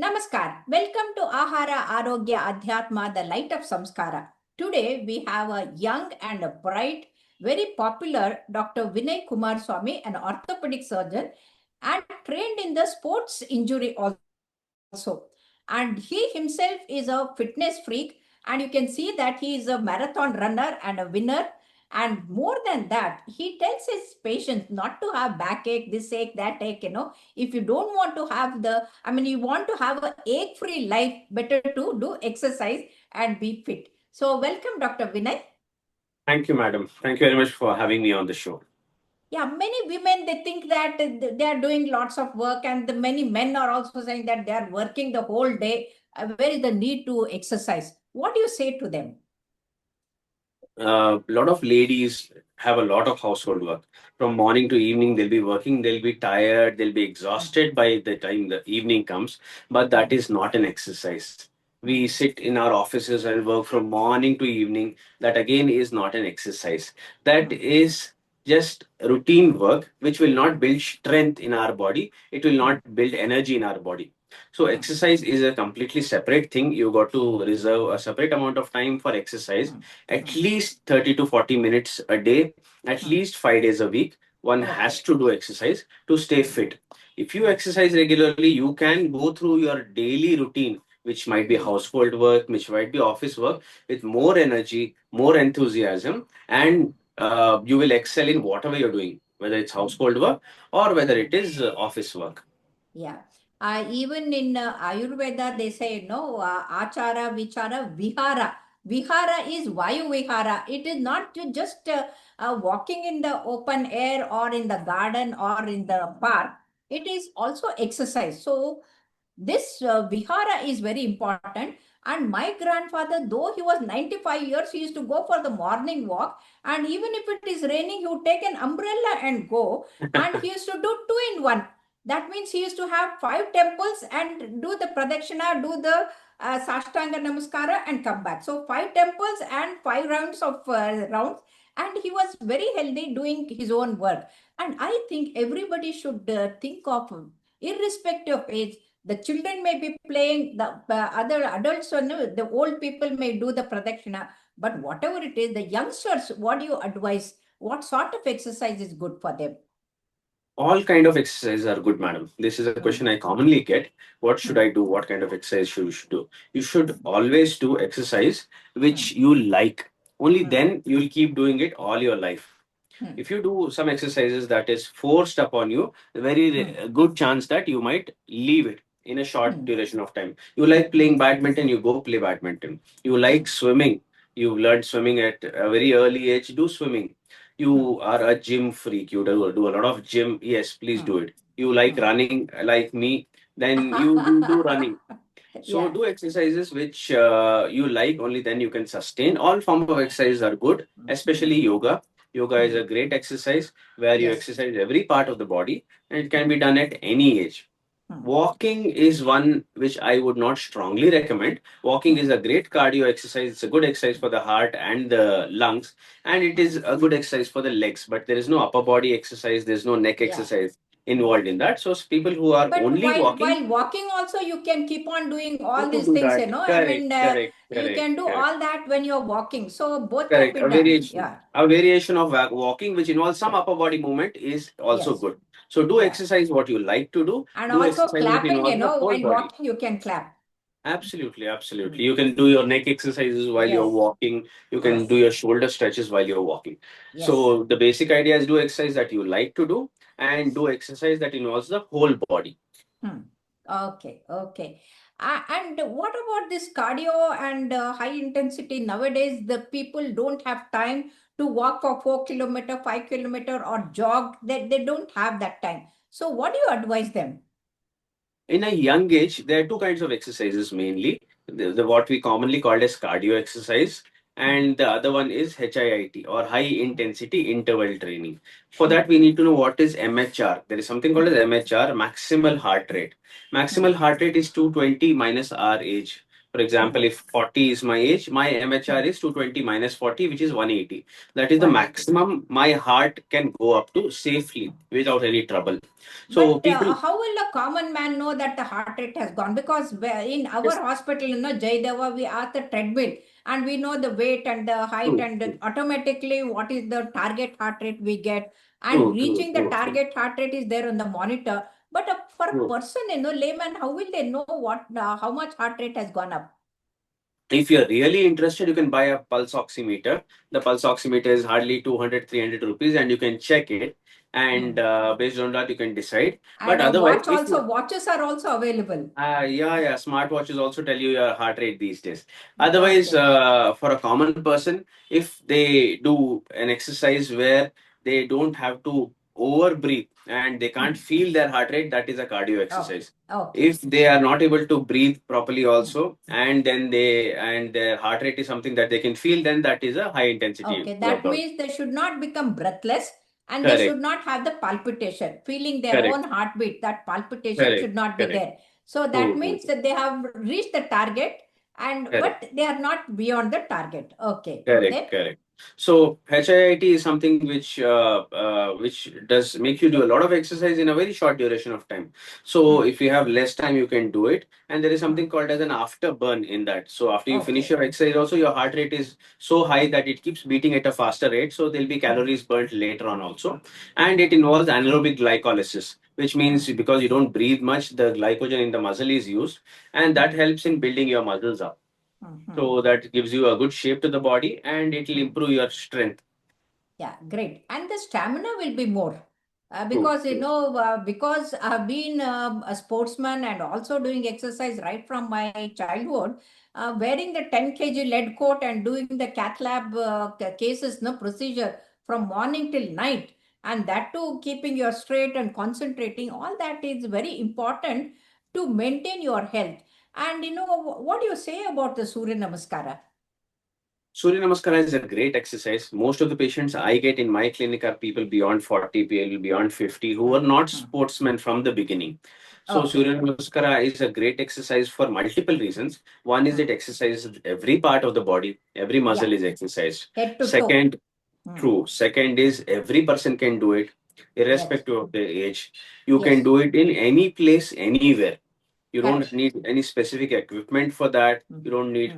Namaskar. Welcome to Ahara Arogya Adhyatma, the light of Samskara. Today we have a young and a bright, very popular Dr. Vinay Kumar Swami, an orthopedic surgeon and trained in the sports injury also. And he himself is a fitness freak, and you can see that he is a marathon runner and a winner. And more than that, he tells his patients not to have backache, this ache, that ache. If you don't want to have you want to have an ache free life, better to do exercise and be fit. So, welcome, Dr. Vinay. Thank you, madam. Thank you very much for having me on the show. Yeah, many women, they think that they are doing lots of work, and the many men are also saying that they are working the whole day. Where is the need to exercise? What do you say to them? A lot of ladies have a lot of household work. From morning to evening, they'll be working, they'll be tired, they'll be exhausted by the time the evening comes, but that is not an exercise. We sit in our offices and work from morning to evening. That again is not an exercise. That is just routine work, which will not build strength in our body. It will not build energy in our body. So exercise is a completely separate thing. You got to reserve a separate amount of time for exercise, at least 30 to 40 minutes a day, at least 5 days a week. One has to do exercise to stay fit. If you exercise regularly, you can go through your daily routine, which might be household work, which might be office work, with more energy, more enthusiasm, and you will excel in whatever you're doing, whether it's household work or whether it is office work. Yeah. Even in Ayurveda, they say, no, achara, vichara, vihara. Vihara is Vayu Vihara. It is not just walking in the open air or in the garden or in the park. It is also exercise. So, this vihara is very important. And my grandfather, though he was 95 years, he used to go for the morning walk. And even if it is raining, he would take an umbrella and go. And he used to do two in one. That means he used to have 5 temples and do the pradakshina, do the Sashtanga Namaskara and come back. So 5 temples and 5 rounds of rounds. And he was very healthy doing his own work. And I think everybody should think of, irrespective of age, the children may be playing, the other adults, or no, the old people may do the pradakshina. But whatever it is, the youngsters, what do you advise? What sort of exercise is good for them? All kind of exercises are good, madam. This is a question I commonly get. What should I do? What kind of exercise should do? You should always do exercise which you like. Only then you will keep doing it all your life. If you do some exercises that is forced upon you, very good chance that you might leave it in a short duration of time. You like playing badminton, you go play badminton. You like swimming, you learned swimming at a very early age, do swimming. You are a gym freak, you do a lot of gym, yes, please do it. You like running like me, then you do running. So Yeah. do exercises which you like, only then you can sustain. All form of exercises are good, especially yoga. Yoga is a great exercise where you Yes. exercise every part of the body, and it can be done at any age. Walking is one which I would not strongly recommend. Walking is a great cardio exercise. It's a good exercise for the heart and the lungs, and it is a good exercise for the legs. But there is no upper body exercise, there's no neck Yeah. exercise involved in that. So people who are But only walking, while walking also, you can keep on doing all to these do things, that. Correct, correct, you correct, can do correct. all that when you're walking. So both can Correct. be done. Yeah. A variation of walking, which involves some upper body movement, is also Yes. good. So do Yeah. exercise what you like to do. And Do also exercise which clapping, involves the whole while body. walking, you can clap. Absolutely, absolutely. Mm. You can do your neck exercises while you're Yes. walking. You can Yes. do your shoulder stretches while you're walking. Yes. So the basic idea is do exercise that you like to do and do exercise that involves the whole body. Hmm. Okay, okay. And what about this cardio and high intensity? Nowadays, the people don't have time to walk for 4 kilometer, 5 kilometer, or jog. They don't have that time. So, what do you advise them? In a young age, there are two kinds of exercises mainly. The what we commonly call as cardio exercise, and the other one is HIIT or high intensity interval training. For that, we need to know what is MHR. There is something called as MHR, maximal heart rate. Maximal heart rate is 220 minus our age. For example, if 40 is my age, my MHR is 220 minus 40, which is 180. That is the 180. maximum my heart can go up to safely without any trouble. So But people, how will a common man know that the heart rate has gone? Because in our hospital, Jaideva, we ask the treadmill and we know the weight and the height, true, and true, automatically what is the target heart rate we get, and true, reaching the true, target heart rate is there on the monitor. But for a true. person, layman, how will they know what how much heart rate has gone up? If you're really interested, you can buy a pulse oximeter. The pulse oximeter is hardly 200, 300 rupees, and you can check it. And based on that, you can decide. But And a otherwise, watch if also, you, watches are also available. yeah, smartwatches also tell you your heart rate these days. Otherwise, Okay. for a common person, if they do an exercise where they don't have to over breathe and they can't feel their heart rate, that is a cardio exercise. Okay. If they are not able to breathe properly also, and then their heart rate is something that they can feel, then that is a high intensity Okay, that workout. means they should not become breathless and they should Correct, not have the palpitation, feeling their own correct, heartbeat. That palpitation correct, should not be correct. there. So True, that true, means true. that they have reached the target, and Correct. but they are not beyond the target. Okay, Correct, then correct. So HIIT is something which does make you do a lot of exercise in a very short duration of time. So if you have less time, you can do it, and there is something called as an afterburn in that. So after you finish okay, your exercise, also your heart rate is so high that it keeps beating at a faster rate. So there'll be calories burnt later on also, and it involves anaerobic glycolysis, which means because you don't breathe much, the glycogen in the muscle is used, and that helps in building your muscles up. So that gives you a good shape to the body and it will improve your strength. yeah, great. And the stamina will be more. True, Because true. because I've been a sportsman and also doing exercise right from my childhood, wearing the 10 kg lead coat and doing the cath lab cases, no procedure from morning till night, and that too keeping your straight and concentrating, all that is very important to maintain your health. And what do you say about the Surya Namaskara? Surya Namaskara is a great exercise. Most of the patients I get in my clinic are people beyond 40, people beyond 50 who are not sportsmen from the beginning. So Okay. Surya Namaskara is a great exercise for multiple reasons. One is it exercises every part of the body, every muscle Yeah, is exercised. head to toe. Second, true. Second is every person can do it, Yes. irrespective of their age. You can Yes. do it in any place, anywhere. You don't Correct. need any specific equipment for that. You don't need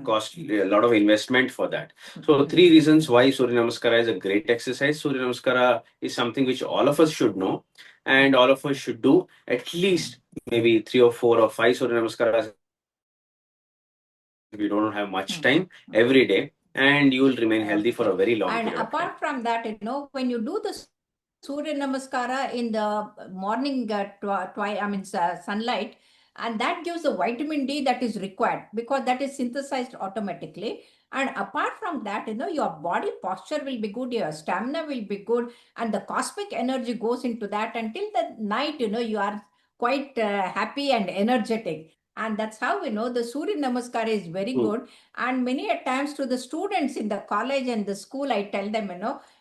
a lot of investment for that. So three reasons why Surya Namaskara is a great exercise. Surya Namaskara is something which all of us should know, and all of us should do at least maybe 3 or 4 or 5 Surya Namaskaras if you don't have much time every day, and you will remain healthy for a Okay. very long And period of time. apart from that, when you do the Surya Namaskara in the morning, sunlight, and that gives the vitamin D that is required because that is synthesized automatically. And apart from that, your body posture will be good, your stamina will be good, and the cosmic energy goes into that until the night, you are quite happy and energetic. And that's how the Surya Namaskara is very True. good. And many a times to the students in the college and the school, I tell them,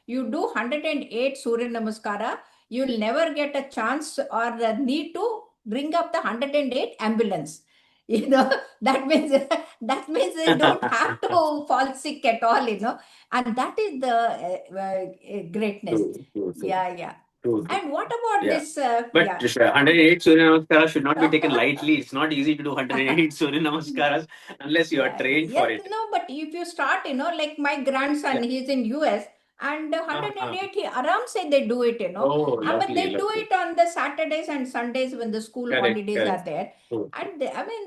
you do 108 Surya Namaskara, you'll never get a chance or the need to bring up the 108 ambulance. That means you don't have to fall sick at all, and that is the greatness. True, true, true, Yeah, yeah. true, true. And what about Yeah. this? But Yeah. 108 Surya Namaskaras should not be taken lightly. It's not easy to do 108 Surya Namaskaras unless you are Yeah, trained for yes, it. no, but if you start, like my grandson, Yeah. he's in US, and Uh-huh. 108, he aram say they do it, Oh, But lovely, they do lovely. it on the Saturdays and Sundays when the school Correct, holidays are correct. there. True, true. And I mean,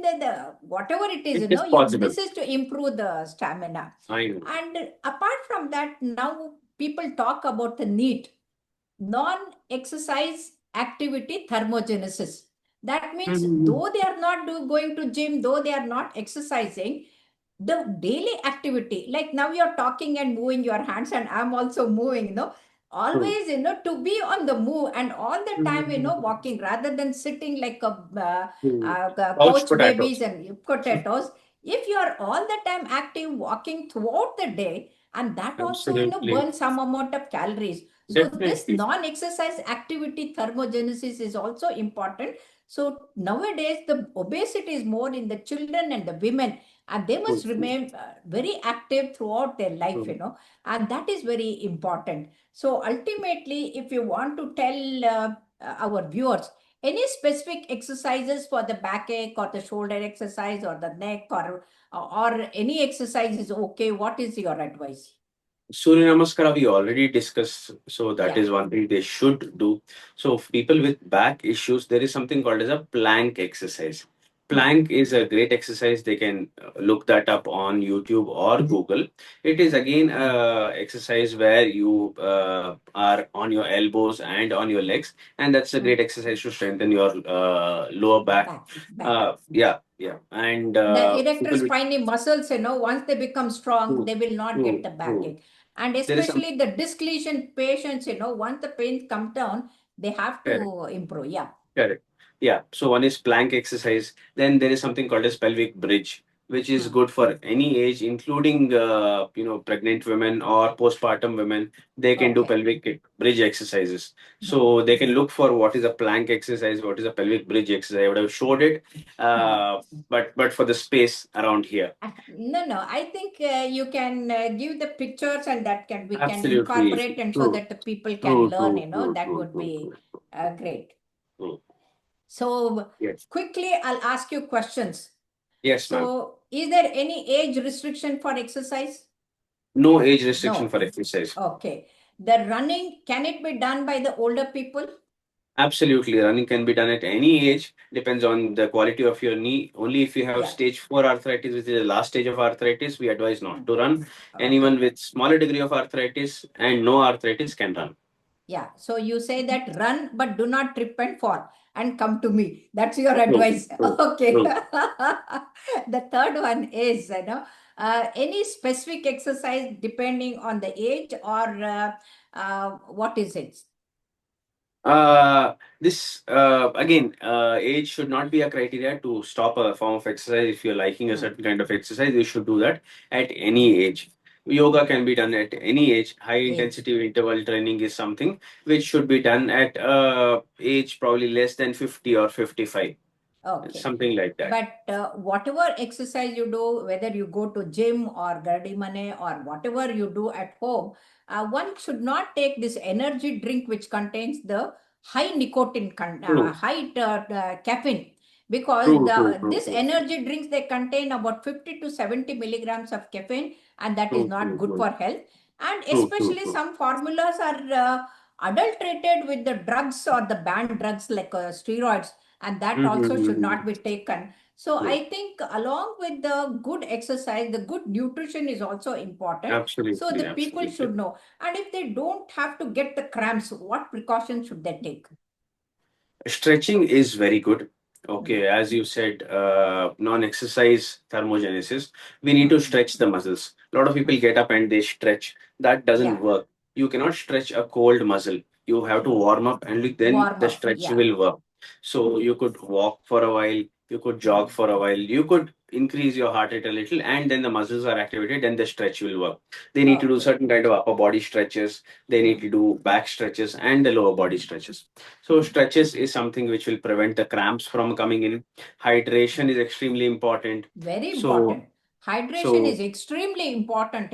whatever it is, It is possible. this is to improve the stamina. I know. And apart from that, now people talk about the NEAT, non-exercise activity thermogenesis. That means Mhm. though they are not going to gym, though they are not exercising, the daily activity, like now you're talking and moving your hands, and I'm also moving, True. always, to be on the move and all the time, Mhm. walking rather than sitting like True. Couch couch potatoes. babies and potatoes. If you are all the time active, walking throughout the day, and that also, Absolutely. burns some amount of calories. So this Definitely. non-exercise activity thermogenesis is also important. So nowadays, the obesity is more in the children and the women, and they must remain very active throughout their life, and that is very important. So ultimately, if you want to tell our viewers any specific exercises for the backache or the shoulder exercise or the neck or any exercise is okay, what is your advice? Surya Namaskara, we already discussed. So that Yeah. is one thing they should do. So people with back issues, there is something called as a plank exercise. Plank is a great exercise. They can look that up on YouTube or Google. It is again a exercise where you are on your elbows and on your legs, and that's a great exercise to strengthen your lower back. Back. Yeah, and The people erector with spinae muscles, once they become strong, true, they will not get true, the true. backache. And There is some especially the disc lesion patients, once the pain come down, they have correct. to improve. Yeah. Correct. Yeah. So one is plank exercise. Then there is something called as pelvic bridge, which is Hmm. good for any age, including pregnant women or postpartum women. They can do Okay. pelvic bridge exercises. Hmm. So they can look for what is a plank exercise, what is a pelvic bridge exercise. I would have showed it, but for the space around here. No. I think you can give the pictures, and that we can Absolutely incorporate, and so true, that the people can true, learn. true, true, That true, would true, be true, great. true. So Yes, quickly, I'll ask you questions. yes, ma'am. So, is there any age restriction for exercise? No age restriction No. for exercise. Okay. The running, can it be done by the older people? Absolutely, running can be done at any age. Depends on the quality of your knee. Only if you have Yeah. stage 4 arthritis, which is the last stage of arthritis, we advise not to run. Okay. Anyone with smaller degree of arthritis and no arthritis can run. Yeah. So you say that run, but do not trip and fall and come to me. That's your True, advice. true, Okay. true. The third one is, any specific exercise depending on the age or what is it? This again, age should not be a criteria to stop a form of exercise. If you're liking a certain kind of exercise, you should do that at any age. Yoga can be done at any age. High intensity interval training is something which should be done at age probably less than 50 or 55. Okay. Something like that. But whatever exercise you do, whether you go to gym or Gardi Mane or whatever you do at home, one should not take this energy drink which contains the high nicotine, True, high caffeine, because true, true, true, this true, energy drinks, they contain about 50 to 70 milligrams of caffeine, and that is true, not true, good true, for health. And true, true, especially true. some formulas are adulterated with the drugs or the banned drugs like steroids, and that also should not be taken. So True. I think along with the good exercise, the good nutrition is also important. So Absolutely, the people absolutely. should know. And if they don't have to get the cramps, what precautions should they take? Stretching is very good. Okay, Mm. as you said, non-exercise thermogenesis, we need to stretch the muscles. A lot of people get up and they stretch. That doesn't Yeah, work. You cannot stretch a cold muscle. You have to warm up and then warm the up. stretch Yeah. will work. So you could walk for a while, you could jog for a while, you could increase your heart rate a little, and then the muscles are activated and the stretch will work. They need to do Okay. certain kind of upper body stretches, they need to do back stretches and the lower body stretches. So stretches is something which will prevent the cramps from coming in. Hydration is extremely important. Very So, important. Hydration so is extremely important,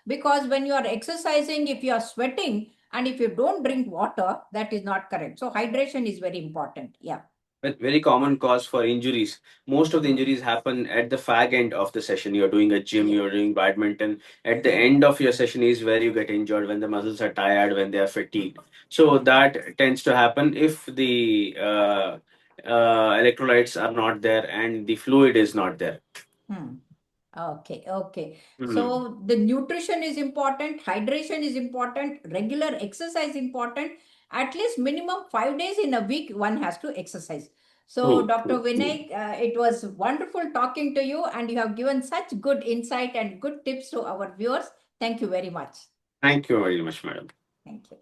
because when you are exercising, if you are sweating and if you don't drink water, that is not correct. So hydration is very important. Yeah. a very common cause for injuries. Most of the injuries happen at the fag end of the session. You're doing a gym, Yeah. you're doing badminton. At the end of your session is where you get injured when the muscles are tired, when they are fatigued. So that tends to happen if the electrolytes are not there and the fluid is not there. Hmm. Okay. Mhm. So the nutrition is important, hydration is important, regular exercise important. At least minimum 5 days in a week, one has to exercise. So, True, Dr. true, true. Vinay, it was wonderful talking to you, and you have given such good insight and good tips to our viewers. Thank you very much. Thank you very much, madam. Thank you.